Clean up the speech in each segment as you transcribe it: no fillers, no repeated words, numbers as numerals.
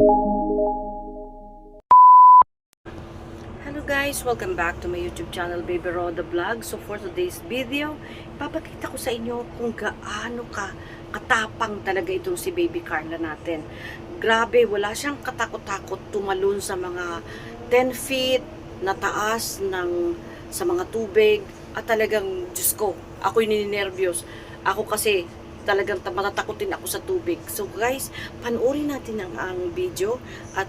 Hello guys! Welcome back to my YouTube channel, Baby Roda Vlog. So for today's video, ipapakita ko sa inyo kung gaano katapang talaga itong si Baby Carla natin. Grabe, wala siyang katakot-takot tumalon sa mga 10 feet na taas sa mga tubig. At talagang, Diyos ko, ako'y nininervyos. Ako kasi, talagang matatakotin ako sa tubig. So guys, panoorin natin ang video at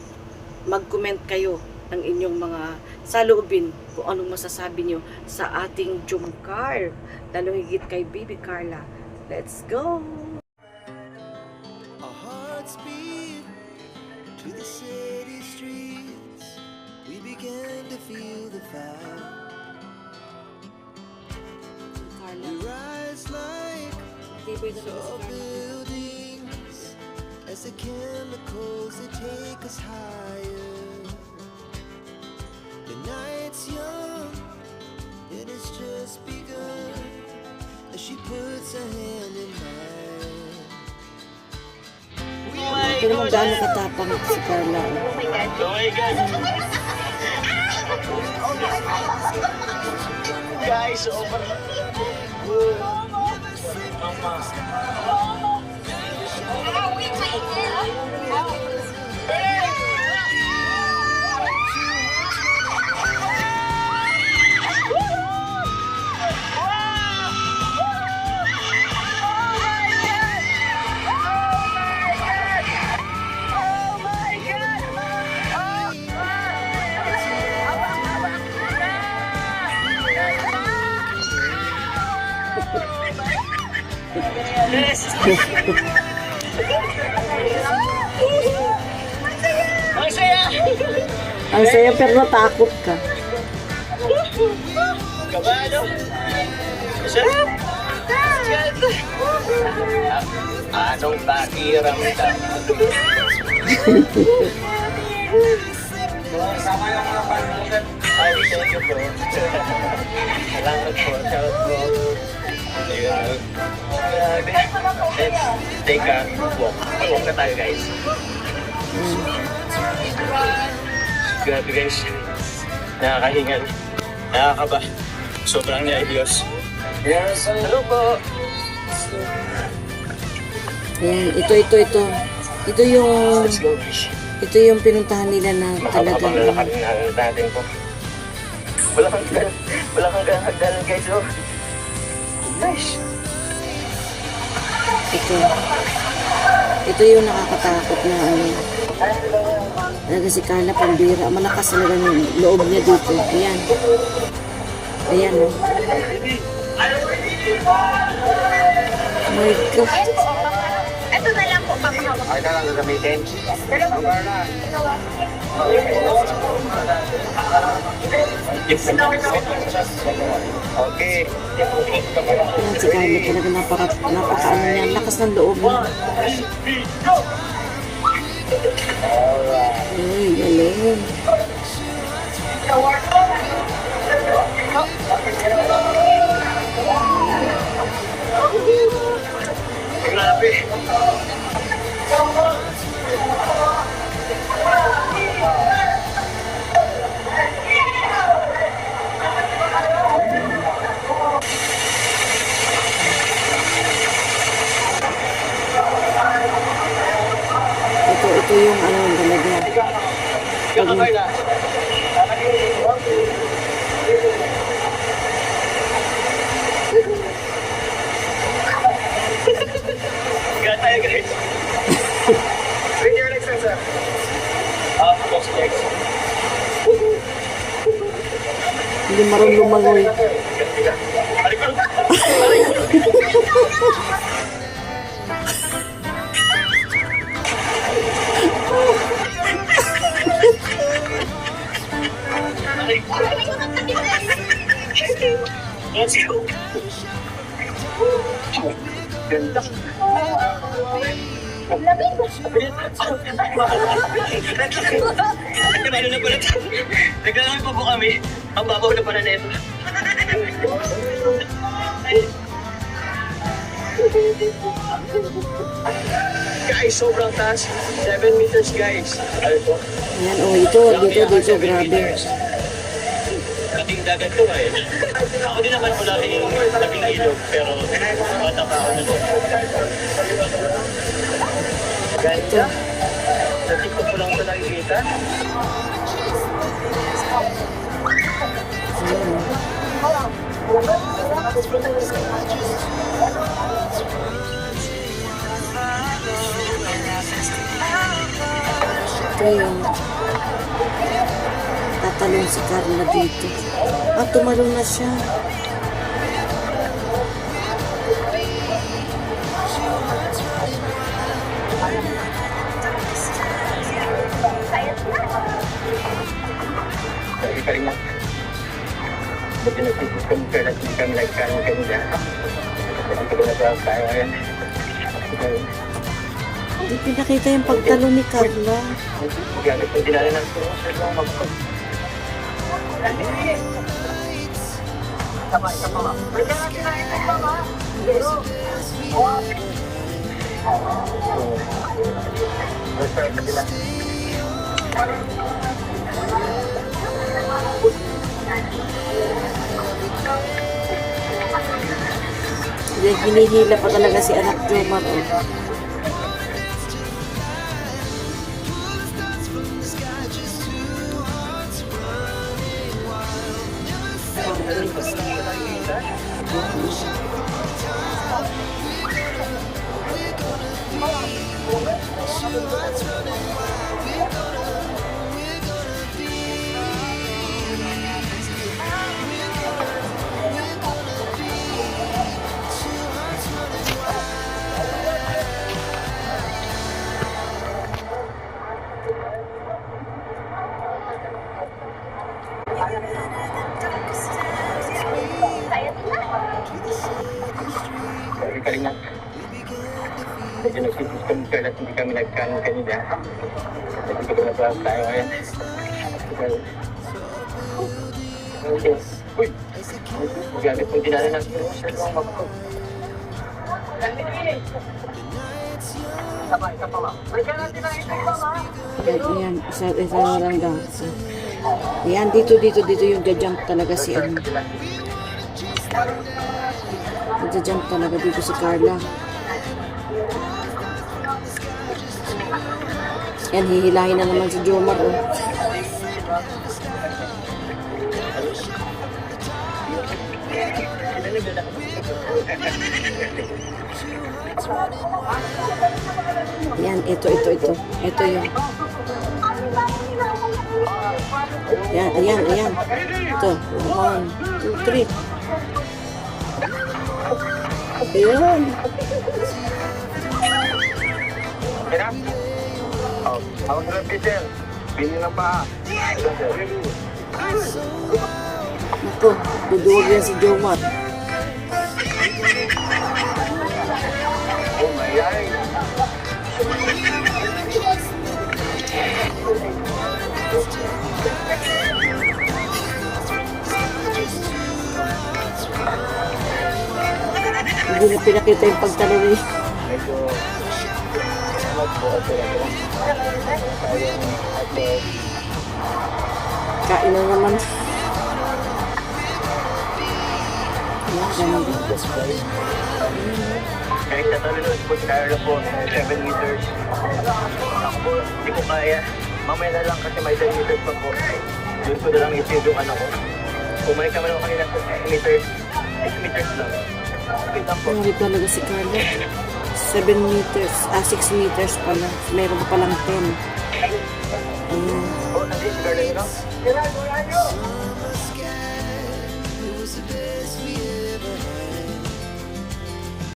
mag-comment kayo ng inyong mga saloobin kung anong masasabi nyo sa ating Jumcar, lalo higit kay Baby Carla. Let's go! Our hearts beat to the city streets. We began to feel the fire. We rise like tall buildings as the chemicals they take us higher. The night's young and it's just begun as she puts her hand in mine. Pero kung gaano katapang si Carla. Oh my God! Guys, over. Ang saya! Ang saya pero natakot ka. Kabado! Sarap! Anong pakiramdam? Sama yung mga pag-uusap. Ay, thank you po. Salamat po. Shout po. Ayun. Let's take a walk. Walk na tayo, guys. Grabe, guys. Nakakahingal. Nakakaba. Sobrang nervyos. Yes, hello po. Ayan, ito. Let's go. Ito yung pinuntahan nila na talagang Makapaglalakad na natin po. Wala kang ganag guys. Oh. Nice. ito yung nakakatakot na ano. Talaga si Carla pambira. Malakas talaga yung loob niya dito. Ayan oh. My God. Ito na lang po, papahawak. Ay na lang gagamitin. Okay. Ayan si Carla talaga napaka niya. Lakas ng loob niya. Ay, galing. Grabe. Ito yung ano talaga. Kakabay na. Got tayo, guys. Bring your legs, sir. Post legs. Hindi marunong lumangoy. Alikod. Let's go. Ganda. Nagkano na pala. Nagkano pa po kami. Ang babaw na pala na ito. Guys, guys, sobrang taas. 7 meters guys. Ano to? Ayan, oh, dito, grabe. Kating dagat to eh. Ako din naman wala rin labing ilog, pero bata pa ako nito. Ganda. Sa TikTok ko lang ito nakikita. Ito yung tatalong si Carla dito. Ah, tumalong na siya. Sabi pa rin lang. Buti nag-compare at hindi kami nagkaroon kanina. Hindi ko na tayo ngayon. Hindi pinakita yung pagtalong ni Carla. Gamit yung dinala ng sa lang mag-pag. Hinihila pa talaga si anak Jomar. Oh. Sabi pa rin lang. Medyo nag-compare at hindi kami nagkaroon kanina. Hindi ko na tayo ngayon. Uy! Gamit yung dinala ng sa lang mag-pag. Ayan, isa na lang daw. Ayan, dito yung jump talaga si ano. Nagja-jump talaga dito si Carla. Yan, hihilahin na naman si Jomar. Oh. Yan, ito. Ito yung... Ayan. Ito. 1, 2, 3. Ayan. Kaya? Oh, hawak na Peter. Binin ng paa. Naku, duduwag yan si Jomar. Oh my God. Hindi na pinakita yung pagtanong ni... Medyo magbuhat talaga. Kain na naman. Ayan, ganda. Kahit natalunod po si Carla po, 7 meters. Ako po, hindi ko kaya. Mamaya na lang kasi may 10 meters pa po. Doon ko na lang i-save yung anak ko. Kumain kami naman kanina po 6 meters. 6 meters lang. Wait lang po. Ang talaga si Carla. 7 meters, 6 meters pala. Meron pa palang 10. Ayan. Oh, nandito si Carla yun, no? It was the best we